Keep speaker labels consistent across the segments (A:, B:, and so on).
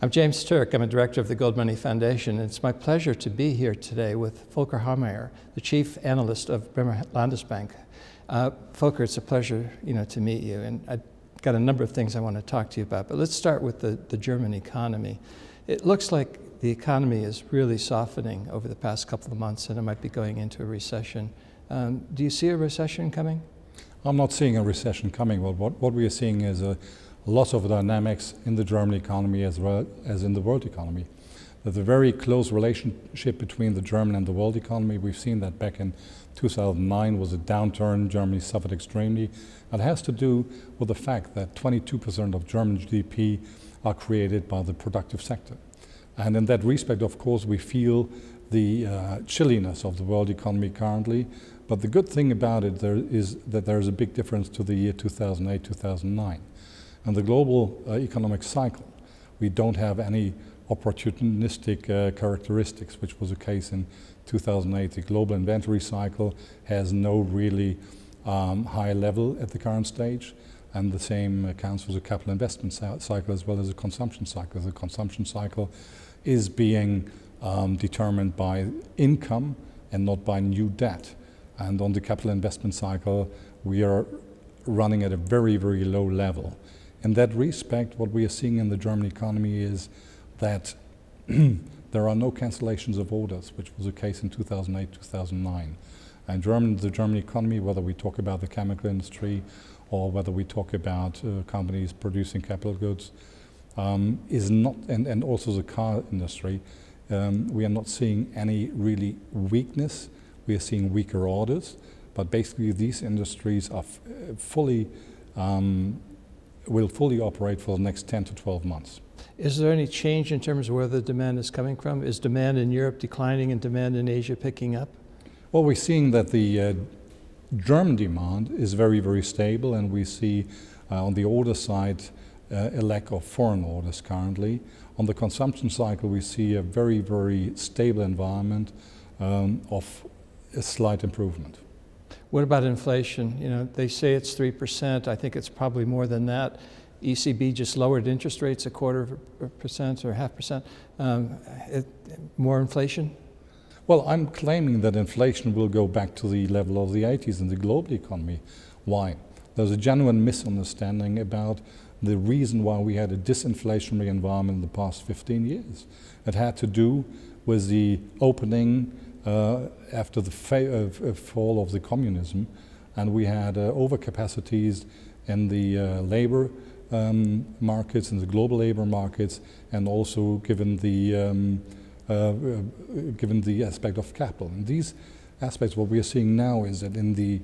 A: I'm James Turk. I'm a director of the GoldMoney Foundation, and it's my pleasure to be here today with Volker Hellmeyer, the chief analyst of Bremer Landesbank. Volker, it's a pleasure, to meet you, and I've got a number of things I want to talk to you about, but let's start with the German economy. It looks like the economy is really softening over the past couple of months, and it might be going into a recession. Do you see a recession coming?
B: I'm not seeing a recession coming. Well, what we are seeing is a loss of dynamics in the German economy as well as in the world economy. There's a very close relationship between the German and the world economy. We've seen that back in 2009 was a downturn. Germany suffered extremely. It has to do with the fact that 22% of German GDP are created by the productive sector. And in that respect, of course, we feel the chilliness of the world economy currently. But the good thing about it is that there is a big difference to the year 2008-2009. And the global economic cycle, we don't have any opportunistic characteristics, which was the case in 2008. The global inventory cycle has no really high level at the current stage, and the same accounts for the capital investment cycle as well as the consumption cycle. The consumption cycle is being determined by income and not by new debt. And on the capital investment cycle, we are running at a very, very low level. In that respect, what we are seeing in the German economy is that there are no cancellations of orders, which was the case in 2008-2009. And the German economy, whether we talk about the chemical industry or whether we talk about companies producing capital goods, is not, and also the car industry, we are not seeing any really weakness. We are seeing weaker orders, but basically these industries are will fully operate for the next 10 to 12 months.
A: Is there any change in terms of where the demand is coming from? Is demand in Europe declining and demand in Asia picking up?
B: Well, we're seeing that the German demand is very, very stable, and we see on the order side a lack of foreign orders currently. On the consumption cycle, we see a very, very stable environment of a slight improvement.
A: What about inflation? They say it's 3%. I think it's probably more than that. ECB just lowered interest rates 0.25% or 0.5%. More inflation?
B: Well, I'm claiming that inflation will go back to the level of the 80s in the global economy. Why? There's a genuine misunderstanding about the reason why we had a disinflationary environment in the past 15 years. It had to do with the opening after the fall of the communism, and we had overcapacities in the labor markets, in the global labor markets, and also given the aspect of capital. And these aspects, what we are seeing now is that in the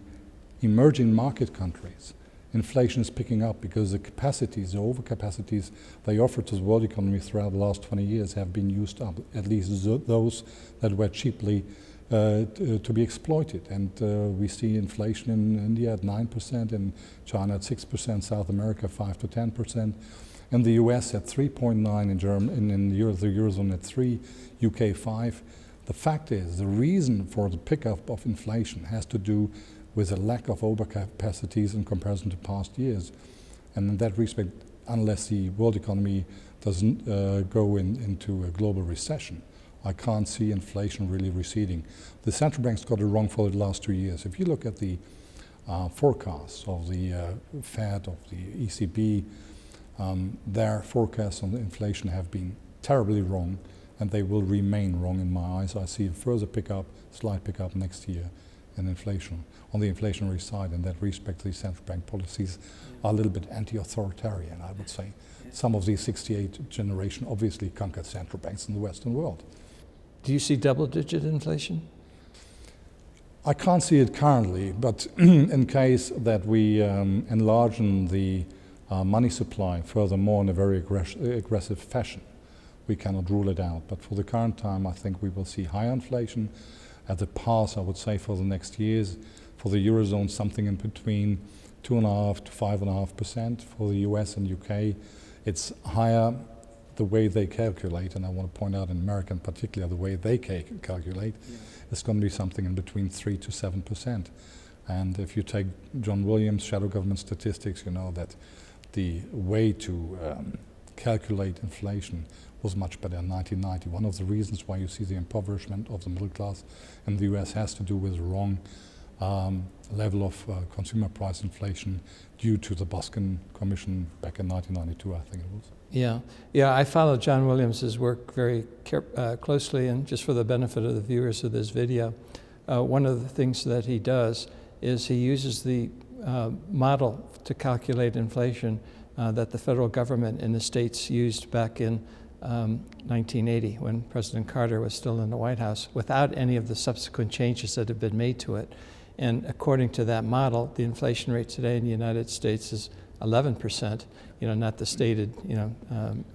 B: emerging market countries, inflation is picking up because the capacities, the overcapacities they offer to the world economy throughout the last 20 years have been used up, at least those that were cheaply to be exploited. And we see inflation in India at 9%, in China at 6%, South America 5 to 10%, in the US at 3.9%, in the eurozone at 3%, UK 5%. The fact is, the reason for the pickup of inflation has to do with a lack of overcapacities in comparison to past years. And in that respect, unless the world economy doesn't go into a global recession, I can't see inflation really receding. The central banks got it wrong for the last 2 years. If you look at the forecasts of the Fed, of the ECB, their forecasts on the inflation have been terribly wrong, and they will remain wrong in my eyes. I see a further pickup, slight pickup next year in inflation. On the inflationary side, in that respect, the central bank policies are a little bit anti-authoritarian, I would say. Some of the 68 generation obviously conquered central banks in the Western world.
A: Do you see double-digit inflation?
B: I can't see it currently, but in case that we enlarge the money supply furthermore in a very aggressive fashion, we cannot rule it out. But for the current time, I think we will see higher inflation at the path, I would say, for the next years. For the eurozone, something in between 2.5% to 5.5%. For the US and UK, it's higher the way they calculate, and I want to point out in America in particular, the way they calculate, it's going to be something in between 3 to 7%. And if you take John Williams' shadow government statistics, you know that the way to calculate inflation was much better in 1990. One of the reasons why you see the impoverishment of the middle class in the US has to do with the wrong level of consumer price inflation due to the Boston Commission back in 1992, I think it was.
A: Yeah, I followed John Williams's work very closely, and just for the benefit of the viewers of this video, one of the things that he does is he uses the model to calculate inflation that the federal government in the states used back in 1980 when President Carter was still in the White House, without any of the subsequent changes that have been made to it. And according to that model, the inflation rate today in the United States is 11%, not the stated,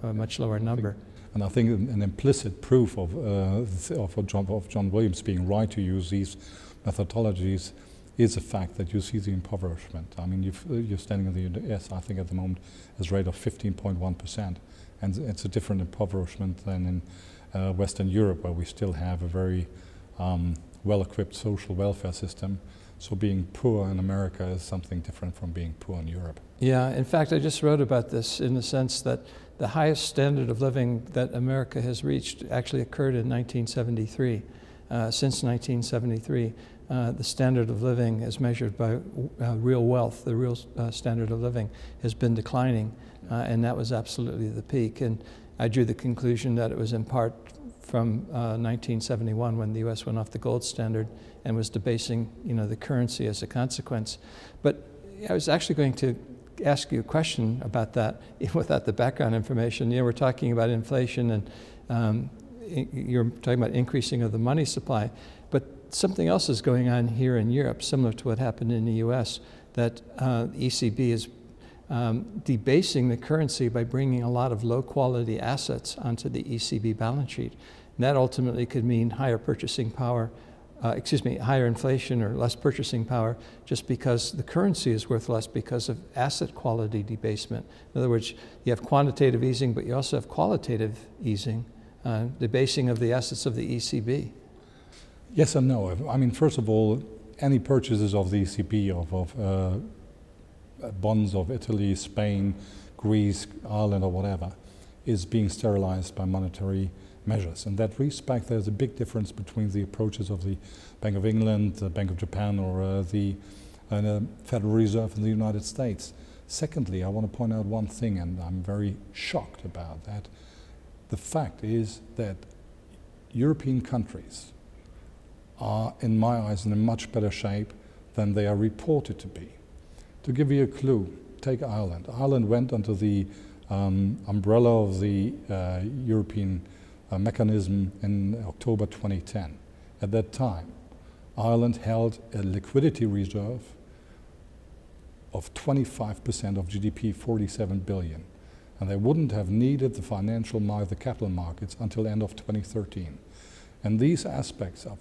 A: a much lower number.
B: And I think an implicit proof of John Williams being right to use these methodologies is the fact that you see the impoverishment. I mean, you're standing in the US, I think at the moment, is a rate of 15.1%. And it's a different impoverishment than in Western Europe, where we still have a very well-equipped social welfare system. So being poor in America is something different from being poor in Europe.
A: Yeah, in fact, I just wrote about this in the sense that the highest standard of living that America has reached actually occurred in 1973. Since 1973, the standard of living as measured by real wealth, the real standard of living, has been declining, and that was absolutely the peak. And I drew the conclusion that it was in part from 1971 when the U.S. went off the gold standard and was debasing, the currency as a consequence. But I was actually going to ask you a question about that without the background information. We're talking about inflation, and you're talking about increasing of the money supply, but something else is going on here in Europe, similar to what happened in the U.S., that ECB is debasing the currency by bringing a lot of low-quality assets onto the ECB balance sheet. And that ultimately could mean higher purchasing power, higher inflation or less purchasing power, just because the currency is worth less because of asset quality debasement. In other words, you have quantitative easing, but you also have qualitative easing, debasing of the assets of the ECB.
B: Yes and no. I mean, first of all, any purchases of the ECB of bonds of Italy, Spain, Greece, Ireland, or whatever, is being sterilized by monetary measures. In that respect, there's a big difference between the approaches of the Bank of England, the Bank of Japan, or the Federal Reserve in the United States. Secondly, I want to point out one thing, and I'm very shocked about that. The fact is that European countries are, in my eyes, in a much better shape than they are reported to be. To give you a clue, take Ireland. Ireland went under the umbrella of the European mechanism in October 2010. At that time, Ireland held a liquidity reserve of 25% of GDP, 47 billion. And they wouldn't have needed the capital markets until end of 2013. And these aspects are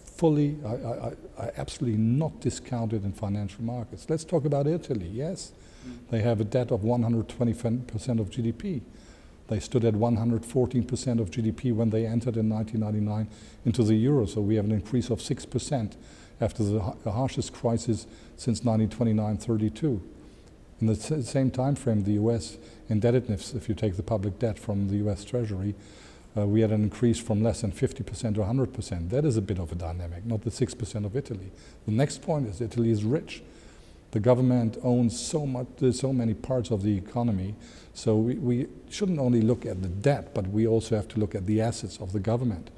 B: absolutely not discounted in financial markets. Let's talk about Italy, yes. They have a debt of 120% of GDP. They stood at 114% of GDP when they entered in 1999 into the euro, so we have an increase of 6% after the harshest crisis since 1929-32. In the same time frame, the US indebtedness, if you take the public debt from the US Treasury, we had an increase from less than 50% to 100%. That is a bit of a dynamic, not the 6% of Italy. The next point is Italy is rich. The government owns so many parts of the economy, so we shouldn't only look at the debt, but we also have to look at the assets of the government.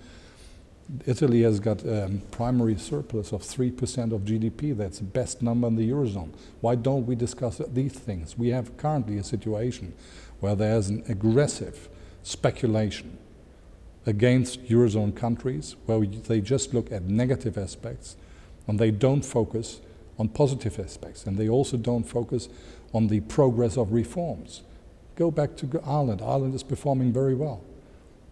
B: Italy has got a primary surplus of 3% of GDP. That's the best number in the eurozone. Why don't we discuss these things? We have currently a situation where there's an aggressive speculation against eurozone countries where they just look at negative aspects and they don't focus on positive aspects, and they also don't focus on the progress of reforms. Go back to Ireland. Ireland is performing very well.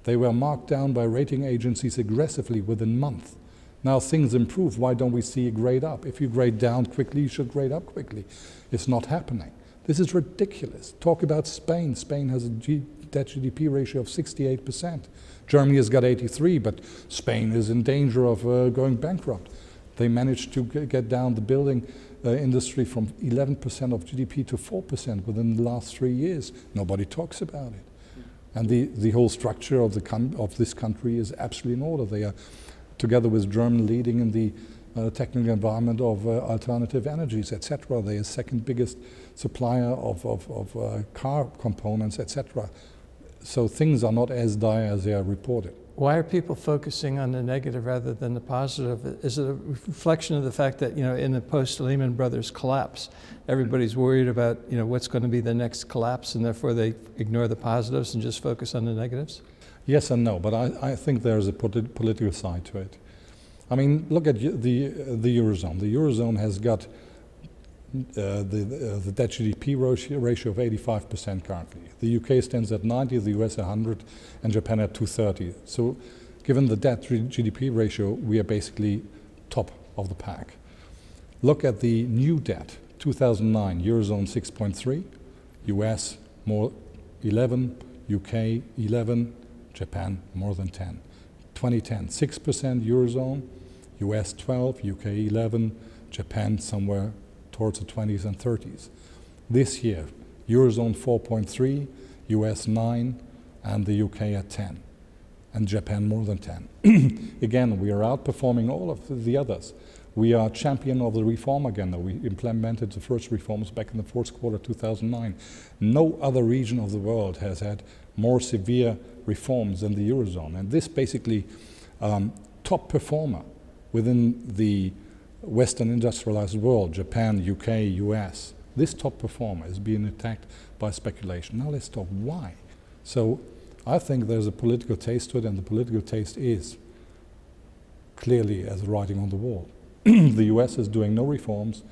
B: They were marked down by rating agencies aggressively within a month. Now things improve. Why don't we see a grade up? If you grade down quickly, you should grade up quickly. It's not happening. This is ridiculous. Talk about Spain. Spain has a debt GDP ratio of 68%. Germany has got 83, but Spain is in danger of going bankrupt. They managed to get down the building industry from 11% of GDP to 4% within the last 3 years. Nobody talks about it. And the whole structure of this country is absolutely in order. They are, together with Germany, leading in the technical environment of alternative energies, etc. They are second biggest supplier of car components, etc. So things are not as dire as they are reported.
A: Why are people focusing on the negative rather than the positive? Is it a reflection of the fact that, in the post-Lehman Brothers collapse, everybody's worried about, what's going to be the next collapse, and therefore they ignore the positives and just focus on the negatives?
B: Yes and no, but I think there's a political side to it. I mean, look at the eurozone. The eurozone has got the debt GDP ratio of 85% currently. The UK stands at 90, the US 100, and Japan at 230. So given the debt GDP ratio, we are basically top of the pack. Look at the new debt. 2009, eurozone 6.3, US more 11, UK 11, Japan more than 10. 2010, 6% eurozone, US 12, UK 11, Japan somewhere towards the 20s and 30s. This year, eurozone 4.3, US 9, and the UK at 10, and Japan more than 10. Again, we are outperforming all of the others. We are champion of the reform agenda. We implemented the first reforms back in the fourth quarter 2009. No other region of the world has had more severe reforms than the eurozone, and this basically top performer within the Western industrialized world, Japan, UK, US, this top performer is being attacked by speculation. Now let's talk why. So I think there's a political taste to it, and the political taste is clearly as writing on the wall. The US is doing no reforms,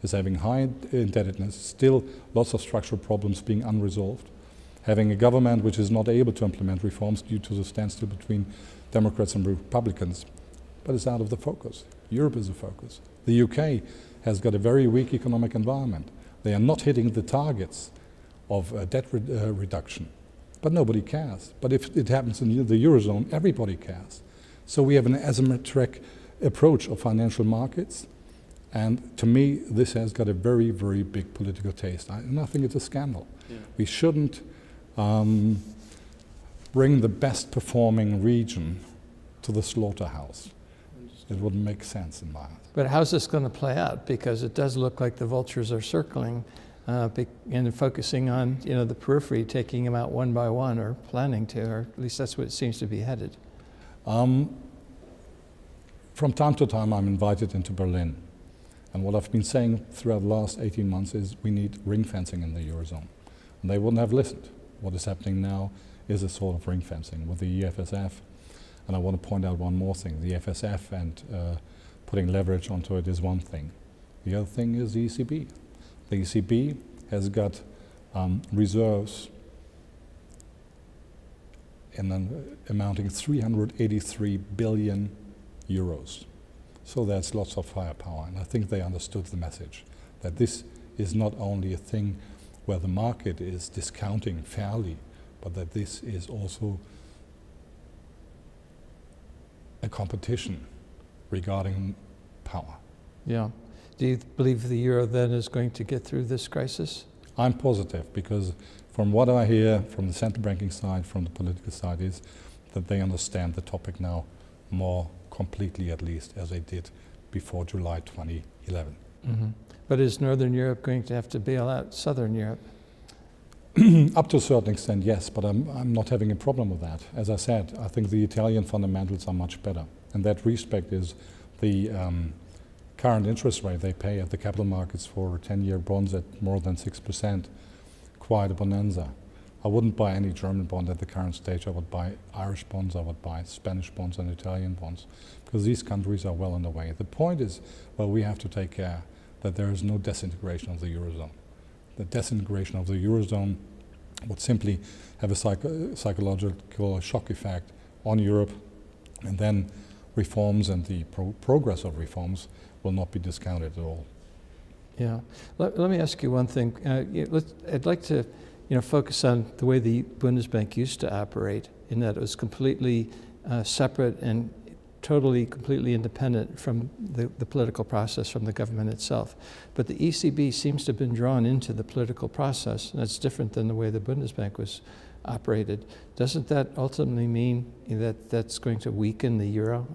B: is having high indebtedness, still lots of structural problems being unresolved, having a government which is not able to implement reforms due to the standstill between Democrats and Republicans, but it's out of the focus. Europe is the focus. The UK has got a very weak economic environment. They are not hitting the targets of debt reduction, but nobody cares. But if it happens in the eurozone, everybody cares. So we have an asymmetric approach of financial markets, and to me this has got a very, very big political taste. And I think it's a scandal. Yeah. We shouldn't bring the best performing region to the slaughterhouse. It wouldn't make sense in my eyes.
A: But how's this going to play out? Because it does look like the vultures are circling and focusing on the periphery, taking them out one by one, or planning to, or at least that's what it seems to be headed. From time to time I'm invited into Berlin, and what I've been saying throughout the last 18 months is we need ring fencing in the eurozone. And they wouldn't have listened. What is happening now is a sort of ring fencing with the ESFS. And I want to point out one more thing. The FSF and putting leverage onto it is one thing. The other thing is the ECB. The ECB has got reserves amounting 383 billion euros. So that's lots of firepower. And I think they understood the message that this is not only a thing where the market is discounting fairly, but that this is also a competition regarding power. Yeah. Do you believe the euro then is going to get through this crisis?
B: I'm positive, because from what I hear from the central banking side, from the political side, is that they understand the topic now more completely, at least, as they did before July 2011.
A: Mm-hmm. But is Northern Europe going to have to bail out Southern Europe?
B: Up to a certain extent, yes, but I'm not having a problem with that. As I said, I think the Italian fundamentals are much better. In that respect is the current interest rate they pay at the capital markets for 10-year bonds at more than 6%, quite a bonanza. I wouldn't buy any German bond at the current stage. I would buy Irish bonds, I would buy Spanish bonds and Italian bonds, because these countries are well on the way. The point is, well, we have to take care that there is no disintegration of the eurozone. The disintegration of the eurozone would simply have a psychological shock effect on Europe, and then reforms and the progress of reforms will not be discounted at all.
A: Yeah. Let me ask you one thing. I'd like to focus on the way the Bundesbank used to operate, in that it was completely separate and completely independent from the political process, from the government itself. But the ECB seems to have been drawn into the political process, and that's different than the way the Bundesbank operated. Doesn't that ultimately mean that that's going to weaken the euro?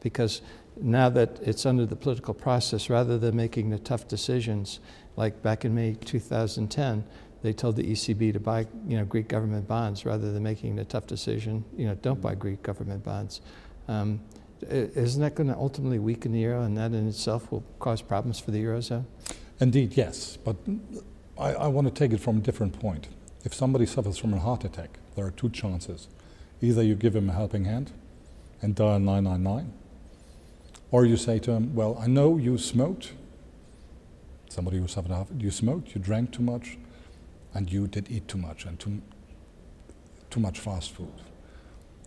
A: Because now that it's under the political process, rather than making the tough decisions, like back in May 2010, they told the ECB to buy, Greek government bonds rather than making the tough decision, don't buy Greek government bonds. Isn't that going to ultimately weaken the euro, and that in itself will cause problems for the eurozone?
B: Indeed, yes, but I want to take it from a different point. If somebody suffers from a heart attack, there are two chances. Either you give him a helping hand and dial 999, or you say to him, well, I know you smoked, somebody who suffered heart, you smoked, you drank too much, and you did eat too much and too much fast food.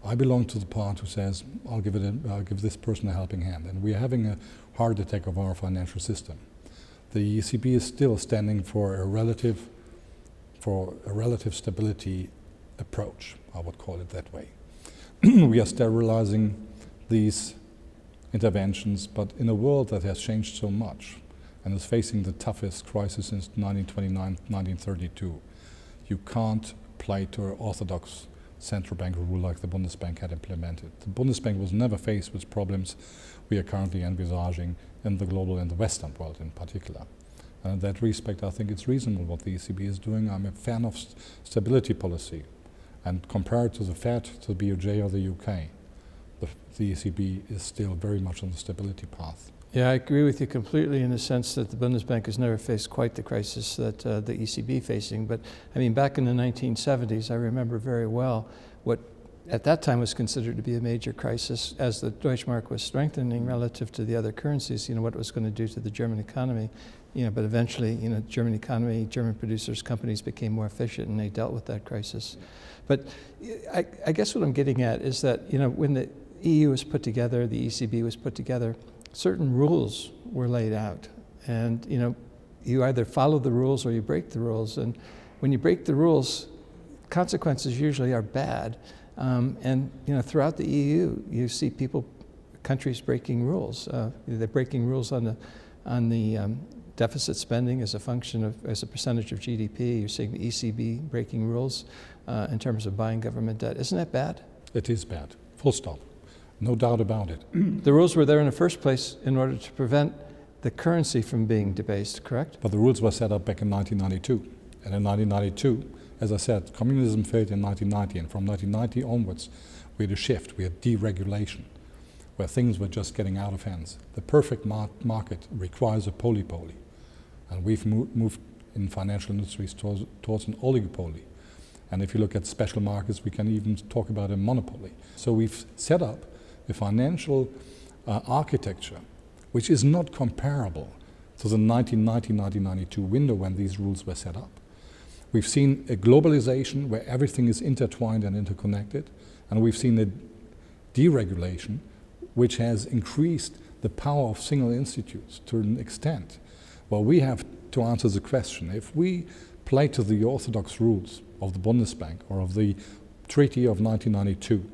B: I belong to the part who says, I'll give this person a helping hand. And we're having a heart attack of our financial system. The ECB is still standing for a relative stability approach, I would call it that way. We are sterilizing these interventions, but in a world that has changed so much and is facing the toughest crisis since 1929, 1932, you can't play to an orthodox central bank rule like the Bundesbank had implemented. The Bundesbank was never faced with problems we are currently envisaging in the global and the Western world in particular. And in that respect, I think it's reasonable what the ECB is doing. I'm a fan of stability policy. And compared to the Fed, to the BOJ or the UK, the ECB is still very much on the stability path.
A: Yeah, I agree with you completely in the sense that the Bundesbank has never faced quite the crisis that the ECB facing. But I mean, back in the 1970s, I remember very well what at that time was considered to be a major crisis as the Deutschmark was strengthening relative to the other currencies, what it was going to do to the German economy. But eventually, German economy, German producers, companies became more efficient and they dealt with that crisis. But I guess what I'm getting at is that, when the EU was put together, the ECB was put together, certain rules were laid out, and you either follow the rules or you break the rules. And when you break the rules, consequences usually are bad. And throughout the EU, you see countries breaking rules. They're breaking rules on the deficit spending as a percentage of GDP. You're seeing the ECB breaking rules in terms of buying government debt. Isn't that bad?
B: It is bad. Full stop. No doubt about it.
A: The rules were there in the first place in order to prevent the currency from being debased, correct?
B: But the rules were set up back in 1992. And in 1992, as I said, communism failed in 1990. And from 1990 onwards, we had a shift. We had deregulation, where things were just getting out of hands. The perfect market requires a polypoly. And we've moved in financial industries towards an oligopoly. And if you look at special markets, we can even talk about a monopoly. So we've set up a financial architecture which is not comparable to the 1990-1992 window when these rules were set up. We've seen a globalization where everything is intertwined and interconnected, and we've seen a deregulation which has increased the power of single institutes to an extent. Well, we have to answer the question, if we play to the orthodox rules of the Bundesbank or of the Treaty of 1992,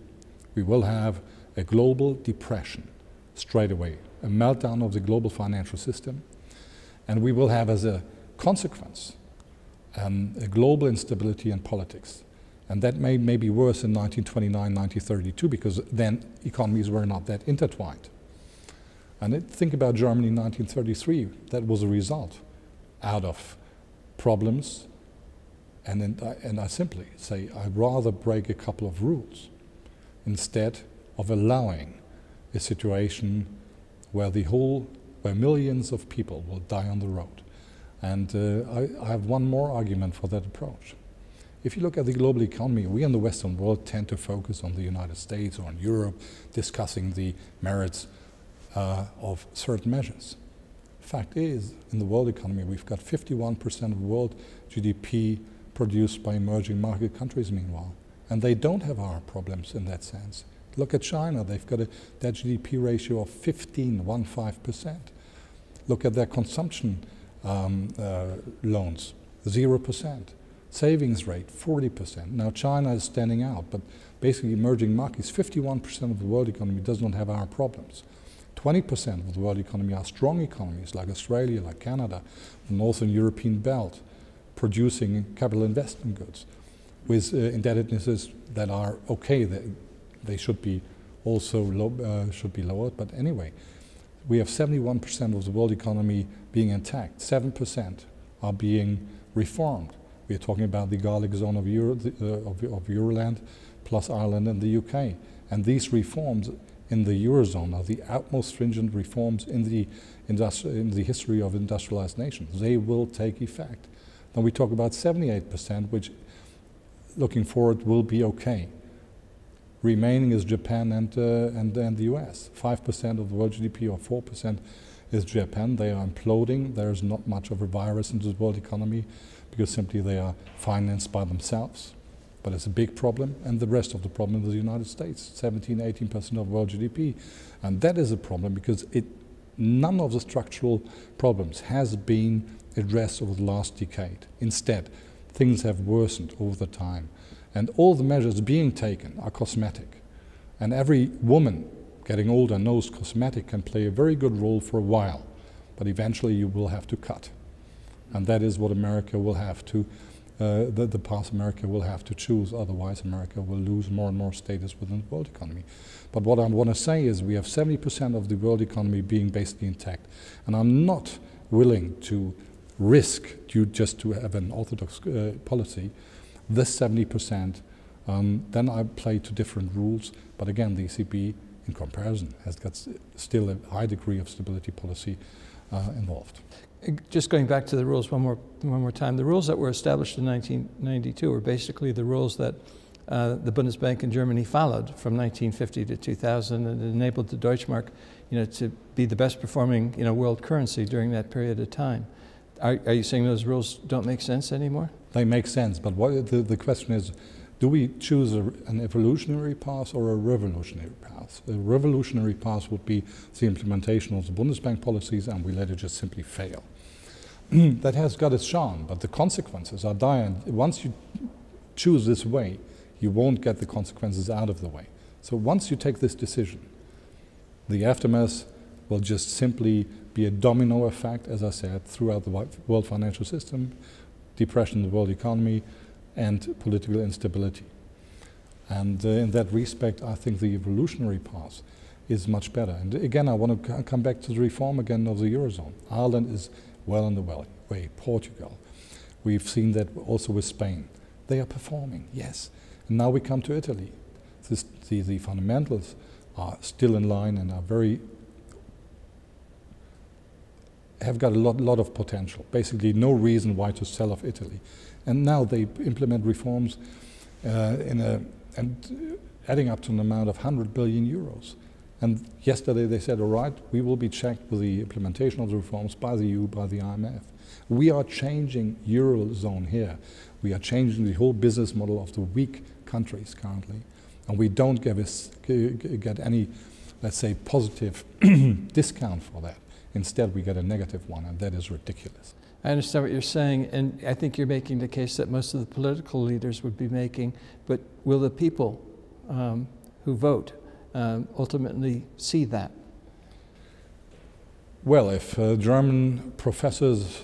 B: we will have a global depression straight away, a meltdown of the global financial system, and we will have as a consequence a global instability in politics. And that may be worse in 1929, 1932, because then economies were not that intertwined. And think about Germany in 1933. That was a result out of problems. And I simply say, I'd rather break a couple of rules instead of allowing a situation where millions of people will die on the road. And I have one more argument for that approach. If you look at the global economy, we in the Western world tend to focus on the United States or on Europe, discussing the merits of certain measures. Fact is, in the world economy, we've got 51% of world GDP produced by emerging market countries meanwhile. And they don't have our problems in that sense. Look at China, they've got that GDP ratio of 15%. Look at their consumption loans, 0%. Savings rate, 40%. Now China is standing out, but basically emerging markets, 51% of the world economy does not have our problems. 20% of the world economy are strong economies like Australia, like Canada, the Northern European belt, producing capital investment goods. with indebtednesses that are okay. They should be also should be lowered. But anyway, we have 71% of the world economy being intact. 7% are being reformed. We are talking about the garlic zone of Euroland, plus Ireland and the UK. And these reforms in the eurozone are the utmost stringent reforms in the history of industrialized nations. They will take effect. Then we talk about 78%, which, looking forward, will be okay. Remaining is Japan and the US. 5% of the world GDP, or 4%, is Japan. They are imploding. There is not much of a virus into the world economy because simply they are financed by themselves. But it's a big problem, and the rest of the problem is the United States, 17, 18% of world GDP. And that is a problem because none of the structural problems has been addressed over the last decade. Instead, things have worsened over the time. And all the measures being taken are cosmetic. And every woman getting older knows cosmetic can play a very good role for a while, but eventually you will have to cut. And that is what America will have to the path America will have to choose, otherwise America will lose more and more status within the world economy. But what I want to say is we have 70% of the world economy being basically intact, and I'm not willing to risk, just to have an orthodox policy, this 70%, then I play to different rules, but again the ECB in comparison has got still a high degree of stability policy involved.
A: Just going back to the rules one more time, the rules that were established in 1992 were basically the rules that the Bundesbank in Germany followed from 1950 to 2000, and it enabled the Deutschmark, to be the best performing, world currency during that period of time. Are you saying those rules don't make sense anymore? They
B: make sense, but the question is, do we choose an evolutionary path or a revolutionary path? The revolutionary path would be the implementation of the Bundesbank policies, and we let it just simply fail. That has got its charm, but the consequences are dire. And once you choose this way, you won't get the consequences out of the way. So once you take this decision, the aftermath will just simply be a domino effect, as I said, throughout the world financial system, depression in the world economy, and political instability. And in that respect, I think the evolutionary path is much better. And again, I want to come back to the reform again of the eurozone. Ireland is well on the way. Portugal. We've seen that also with Spain. They are performing, yes. And now we come to Italy. The fundamentals are still in line and are have got a lot of potential. Basically, no reason why to sell off Italy. And now they implement reforms and adding up to an amount of 100 billion euros. And yesterday they said, all right, we will be checked with the implementation of the reforms by the EU, by the IMF. We are changing eurozone here. We are changing the whole business model of the weak countries currently. And we don't get any, let's say, positive discount for that. Instead, we get a negative one, and that is ridiculous.
A: I understand what you're saying, and I think you're making the case that most of the political leaders would be making, but will the people who vote ultimately see that?
B: Well, if German professors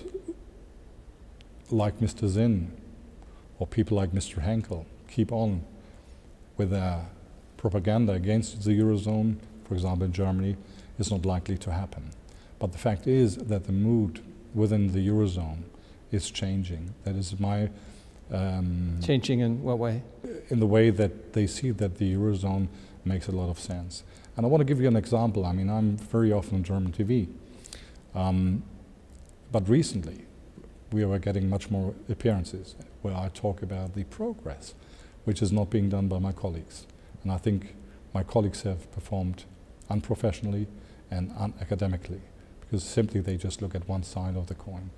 B: like Mr. Zinn or people like Mr. Henkel keep on with their propaganda against the Eurozone, for example in Germany, it's not likely to happen. But the fact is that the mood within the Eurozone is changing. That is my...
A: changing in what way?
B: In the way that they see that the Eurozone makes a lot of sense. And I want to give you an example. I mean, I'm very often on German TV. But recently, we are getting much more appearances where I talk about the progress, which is not being done by my colleagues. And I think my colleagues have performed unprofessionally and unacademically, because simply they just look at one side of the coin,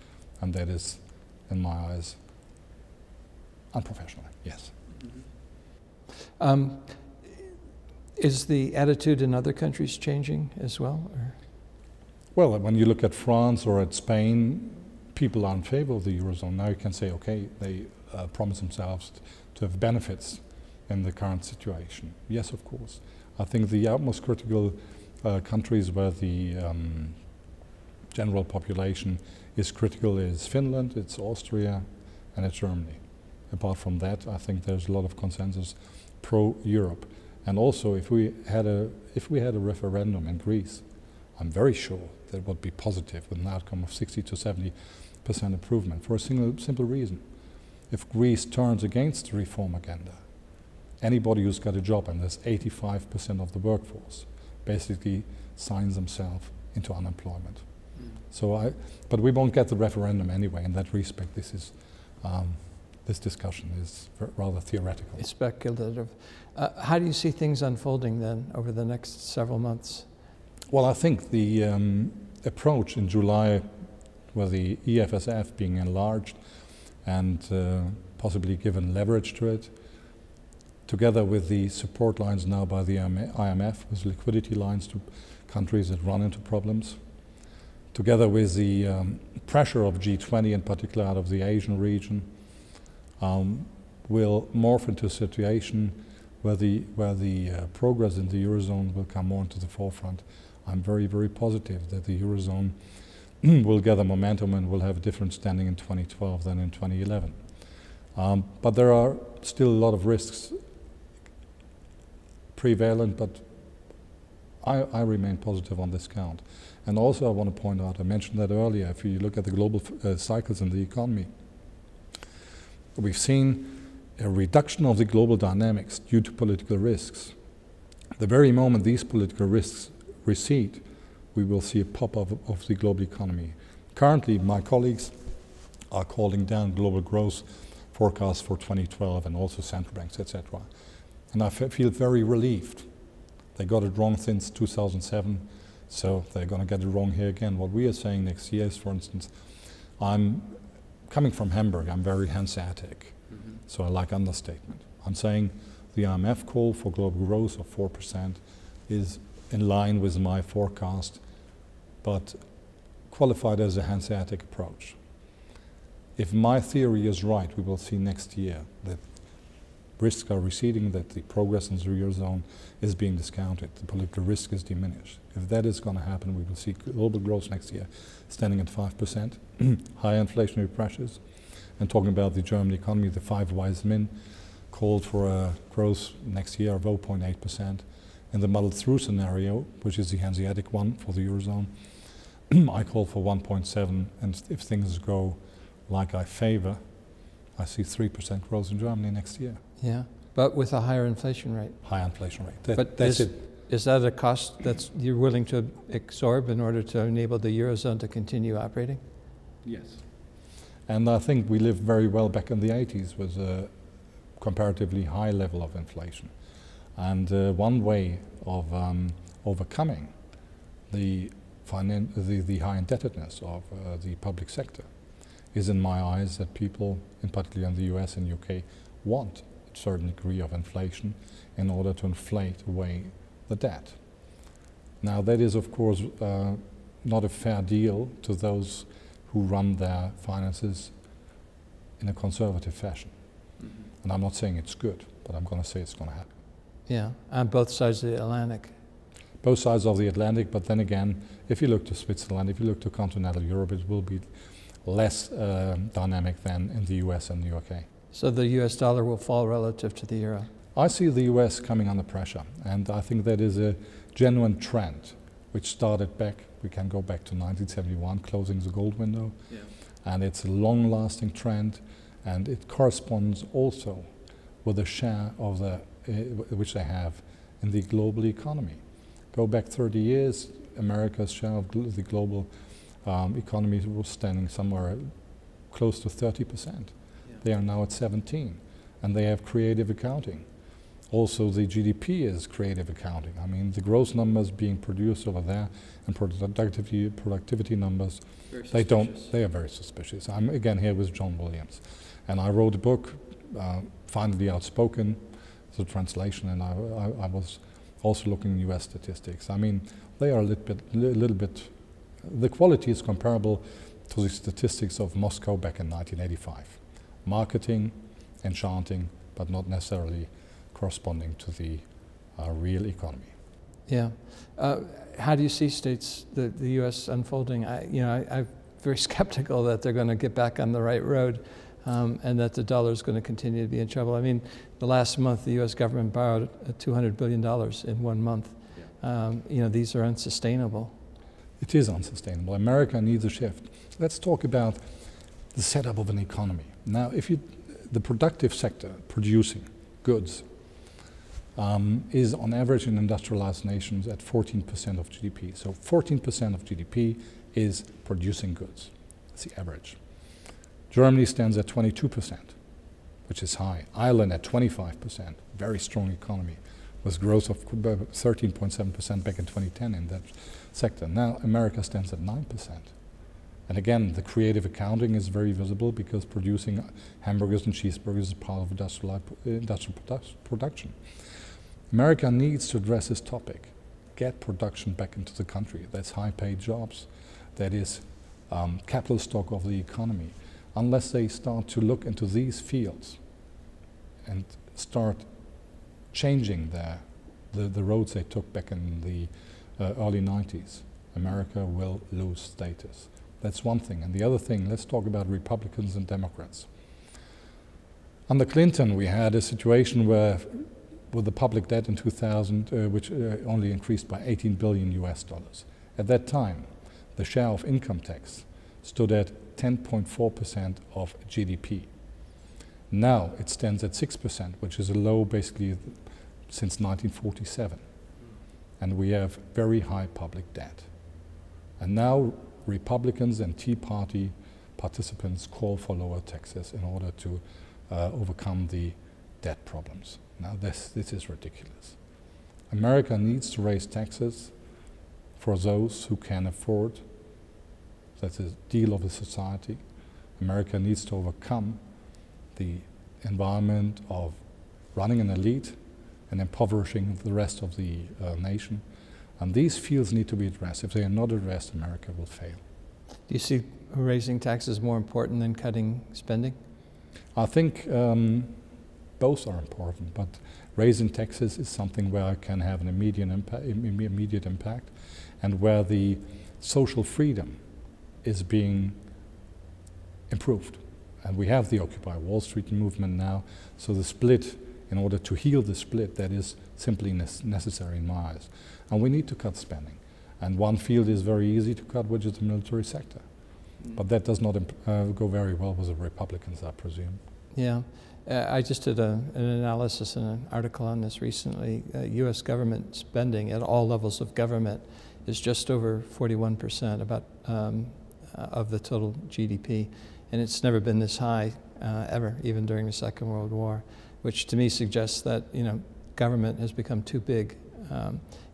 B: and that is, in my eyes, unprofessional, yes.
A: Mm-hmm. Is the attitude in other countries changing as well? Or?
B: Well, when you look at France or at Spain, people are in favor of the Eurozone. Now you can say, okay, they promise themselves to have benefits in the current situation. Yes, of course. I think the utmost critical countries where the general population is critical is Finland, it's Austria, and it's Germany. apart from that, I think there's a lot of consensus pro-Europe. And also, if we had a referendum in Greece, I'm very sure that it would be positive with an outcome of 60 to 70% improvement for a simple reason. If Greece turns against the reform agenda, anybody who's got a job, and there's 85% of the workforce, basically signs themselves into unemployment. But we won't get the referendum anyway. In that respect, this discussion is rather theoretical.
A: It's speculative. How do you see things unfolding then over the next several months?
B: Well, I think the approach in July, with the ESFS being enlarged and possibly given leverage to it, together with the support lines now by the IMF, with liquidity lines to countries that run into problems, together with the pressure of G20, in particular out of the Asian region, will morph into a situation where the progress in the eurozone will come more into the forefront. I'm very, very positive that the eurozone will gather momentum and will have a different standing in 2012 than in 2011. But there are still a lot of risks prevalent, but I remain positive on this count. And also I want to point out, I mentioned that earlier, if you look at the global cycles in the economy, we've seen a reduction of the global dynamics due to political risks. The very moment these political risks recede, we will see a pop-up of the global economy. Currently, my colleagues are calling down global growth forecasts for 2012 and also central banks, etc. And I feel very relieved. They got it wrong since 2007, so they're going to get it wrong here again. What we are saying next year is, for instance, I'm coming from Hamburg, I'm very Hanseatic, so I like understatement. I'm saying the IMF call for global growth of 4% is in line with my forecast, but qualified as a Hanseatic approach. If my theory is right, we will see next year that risks are receding, that the progress in the eurozone is being discounted, the political risk is diminished. If that is going to happen, we will see global growth next year standing at 5%, high inflationary pressures. And talking about the German economy, the 5 wise men called for a growth next year of 0.8%. In the muddled through scenario, which is the Hanseatic one for the eurozone, I call for 1.7, and if things go like I favor, I see 3% growth in Germany next year.
A: Yeah, but with a higher inflation rate.
B: High inflation rate.
A: But is that a cost that you're willing to absorb in order to enable the eurozone to continue operating?
B: Yes. And I think we lived very well back in the 80s with a comparatively high level of inflation. And one way of overcoming the high indebtedness of the public sector is, in my eyes, that people, in particular in the US and UK, want a certain degree of inflation in order to inflate away the debt. Now that is, of course, not a fair deal to those who run their finances in a conservative fashion. And I'm not saying it's good, but I'm going to say it's going to happen.
A: Yeah, on both sides of the Atlantic.
B: Both sides of the Atlantic, but then again, if you look to Switzerland, if you look to continental Europe, it will be less dynamic than in the US and the UK.
A: So the US dollar will fall relative to the euro?
B: I see the US coming under pressure, and I think that is a genuine trend which started back, we can go back to 1971, closing the gold window, and it's a long-lasting trend, and it corresponds also with the share of the which they have in the global economy. Go back 30 years, America's share of the global economy was standing somewhere close to 30%. They are now at 17, and they have creative accounting. Also, the GDP is creative accounting. I mean, the gross numbers being produced over there and productivity numbers, they are very suspicious. I'm again here with John Williams. And I wrote a book, Finally Outspoken, the translation, and I was also looking at US statistics. I mean, they are a little bit, the quality is comparable to the statistics of Moscow back in 1985. Marketing, enchanting, but not necessarily corresponding to the real economy.
A: Yeah. How do you see the US unfolding? I'm very skeptical that they're going to get back on the right road. and that the dollar is going to continue to be in trouble. I mean, the last month the U.S. government borrowed $200 billion in 1 month. You know, these are unsustainable.
B: It is unsustainable. America needs a shift. Let's talk about the setup of an economy. Now, the productive sector, producing goods, is on average in industrialized nations at 14% of GDP. So 14% of GDP is producing goods. That's the average. Germany stands at 22%, which is high. Ireland at 25%, very strong economy, with growth of 13.7% back in 2010 in that sector. Now America stands at 9%. And again, the creative accounting is very visible because producing hamburgers and cheeseburgers is part of industrial production. America needs to address this topic, get production back into the country. That's high-paid jobs. That is capital stock of the economy. Unless they start to look into these fields and start changing the roads they took back in the early 90s, America will lose status. That's one thing. And the other thing, let's talk about Republicans and Democrats. Under Clinton, we had a situation where, with the public debt in 2000, which only increased by 18 billion US dollars. At that time, the share of income tax stood at 10.4% of GDP. Now it stands at 6%, which is a low basically since 1947. And we have very high public debt. And now Republicans and Tea Party participants call for lower taxes in order to overcome the debt problems. Now this is ridiculous. America needs to raise taxes for those who can afford. That's a deal of the society. America needs to overcome the environment of running an elite and impoverishing the rest of the nation. And these fields need to be addressed. If they are not addressed, America will fail.
A: Do you see raising taxes more important than cutting spending?
B: I think both are important, but raising taxes is something where I can have an immediate impact, and where the social freedom is being improved. And we have the Occupy Wall Street movement now, so the split, in order to heal the split, that is simply necessary in my eyes. And we need to cut spending. And one field is very easy to cut, which is the military sector. But that does not go very well with the Republicans, I presume.
A: Yeah. I just did an analysis and an article on this recently. U.S. government spending at all levels of government is just over 41% of the total GDP. And it's never been this high ever, even during the Second World War, which to me suggests that, you know, government has become too big,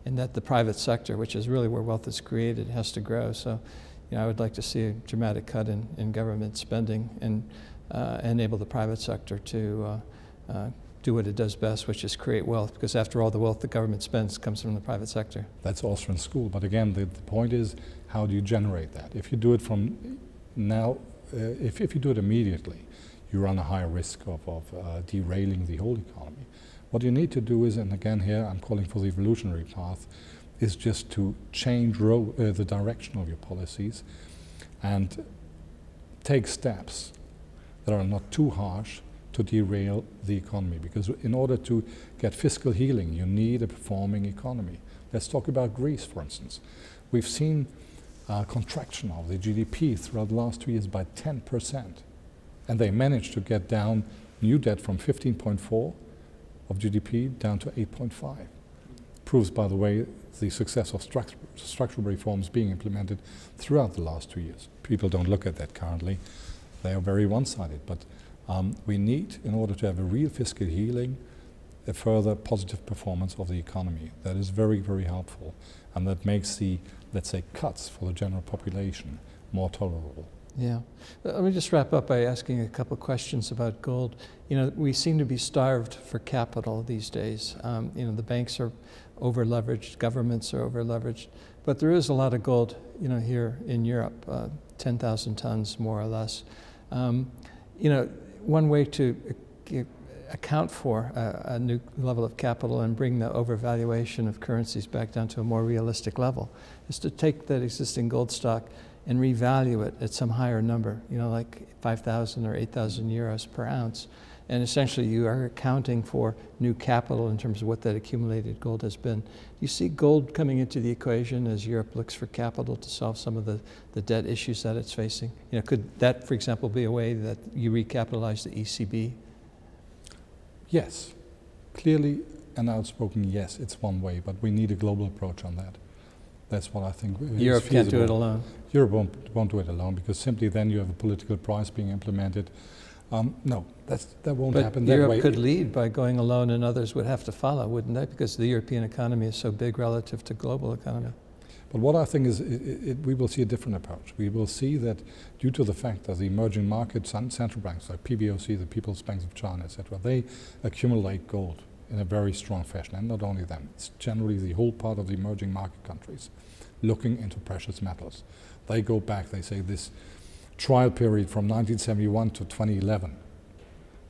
A: and that the private sector, which is really where wealth is created, has to grow. So, you know, I would like to see a dramatic cut in government spending and enable the private sector to do what it does best, which is create wealth, because after all, the wealth the government spends comes from the private sector. That's
B: Austrian school, but again, the point is, how do you generate that? If you do it from now, if you do it immediately, you run a higher risk of derailing the whole economy. What you need to do is, and again here I'm calling for the evolutionary path, is just to change the direction of your policies and take steps that are not too harsh to derail the economy. Because in order to get fiscal healing, you need a performing economy. Let's talk about Greece, for instance. We've seen a contraction of the GDP throughout the last 2 years by 10%. And they managed to get down new debt from 15.4 of GDP down to 8.5. Proves, by the way, the success of structural reforms being implemented throughout the last 2 years. People don't look at that currently. They are very one-sided. But we need, in order to have a real fiscal healing, a further positive performance of the economy. That is very, very helpful. And that makes the, let's say, cuts for the general population more tolerable.
A: Yeah. Let me just wrap up by asking a couple of questions about gold. You know, we seem to be starved for capital these days. You know, the banks are over-leveraged, governments are over-leveraged, but there is a lot of gold, you know, here in Europe, 10,000 tons more or less. You know, one way to account for a new level of capital and bring the overvaluation of currencies back down to a more realistic level is to take that existing gold stock and revalue it at some higher number, you know, like 5,000 or 8,000 euros per ounce. And essentially you are accounting for new capital in terms of what that accumulated gold has been. Do you see gold coming into the equation as Europe looks for capital to solve some of the debt issues that it's facing? You know, could that, for example, be a way that you recapitalize the ECB?
B: Yes, clearly an outspoken yes, it's one way, but we need a global approach on that. That's what I think is
A: Europe
B: feasible.
A: can't do it alone.
B: Europe won't do it alone, because simply then you have a political price being implemented. No, that won't happen that way.
A: Europe could lead by going alone, and others would have to follow, wouldn't they? Because the European economy is so big relative to global economy.
B: But what I think is we will see a different approach. We will see that due to the fact that the emerging markets, central banks like PBOC, the People's Banks of China, etc., they accumulate gold in a very strong fashion. And not only them, it's generally the whole part of the emerging market countries looking into precious metals. They go back, they say this trial period from 1971 to 2011,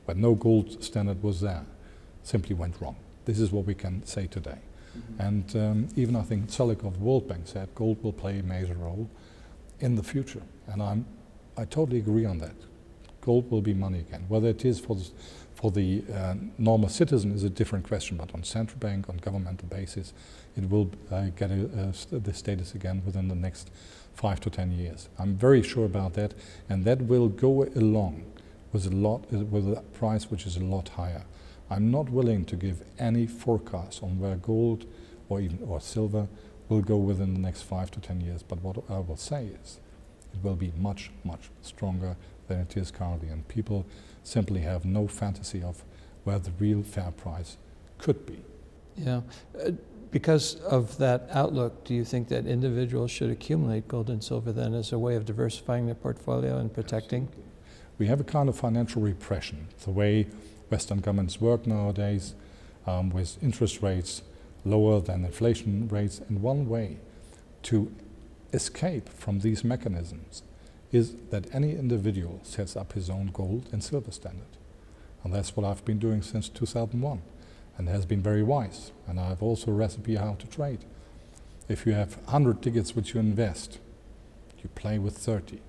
B: when no gold standard was there, simply went wrong. This is what we can say today. And even I think Zolik of the World Bank said gold will play a major role in the future. And I totally agree on that. Gold will be money again. Whether it is for the normal citizen is a different question, but on central bank, on governmental basis, it will get the status again within the next 5 to 10 years. I'm very sure about that, and that will go along with a price which is a lot higher. I'm not willing to give any forecast on where gold or silver will go within the next 5 to 10 years, but what I will say is it will be much, much stronger than it is currently, and people simply have no fantasy of where the real fair price could be.
A: Yeah. Because of that outlook, do you think that individuals should accumulate gold and silver then as a way of diversifying their portfolio and protecting?
B: Absolutely. We have a kind of financial repression, the way Western governments work nowadays, with interest rates lower than inflation rates. And one way to escape from these mechanisms is that any individual sets up his own gold and silver standard. And that's what I've been doing since 2001. And has been very wise. And I have also a recipe how to trade. If you have 100 tickets which you invest, you play with 30.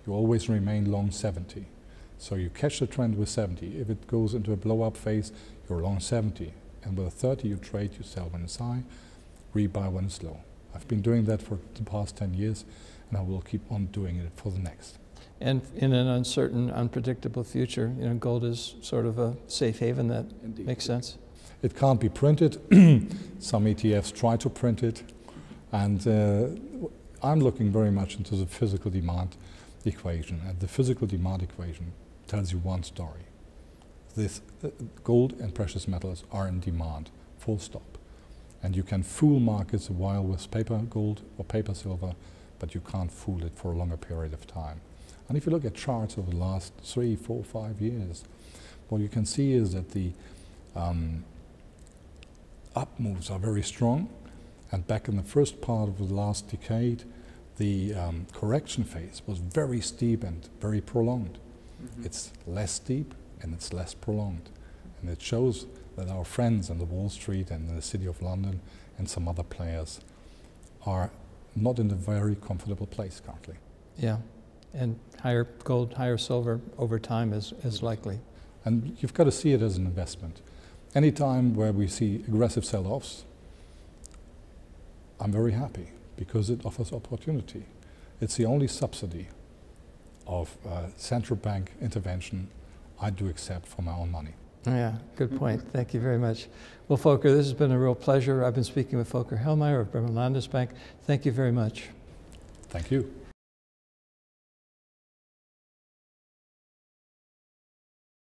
B: You always remain long 70. So you catch the trend with 70. If it goes into a blow-up phase, you're long 70. And with 30 you trade, you sell when it's high, rebuy when it's low. I've been doing that for the past 10 years, and I will keep on doing it for the next.
A: And in an uncertain, unpredictable future, you know, gold is sort of a safe haven that
B: Indeed.
A: Makes sense.
B: It can't be printed. Some ETFs try to print it. And I'm looking very much into the physical demand equation. And the physical demand equation tells you one story. This gold and precious metals are in demand, full stop. And you can fool markets a while with paper gold or paper silver, but you can't fool it for a longer period of time. And if you look at charts over the last 3, 4, 5 years, what you can see is that the up moves are very strong, and back in the first part of the last decade, the correction phase was very steep and very prolonged. It's less steep and it's less prolonged. And it shows that our friends in the Wall Street and in the City of London and some other players are not in a very comfortable place currently.
A: Yeah, and higher gold, higher silver over time is likely.
B: And you've got to see it as an investment. Any time where we see aggressive sell-offs, I'm very happy because it offers opportunity. It's the only subsidy of central bank intervention I do accept for my own money.
A: Yeah, good point. Thank you very much. Well, Volker, this has been a real pleasure. I've been speaking with Volker Hellmeyer of Bremer Landesbank. Thank you very much.
B: Thank you.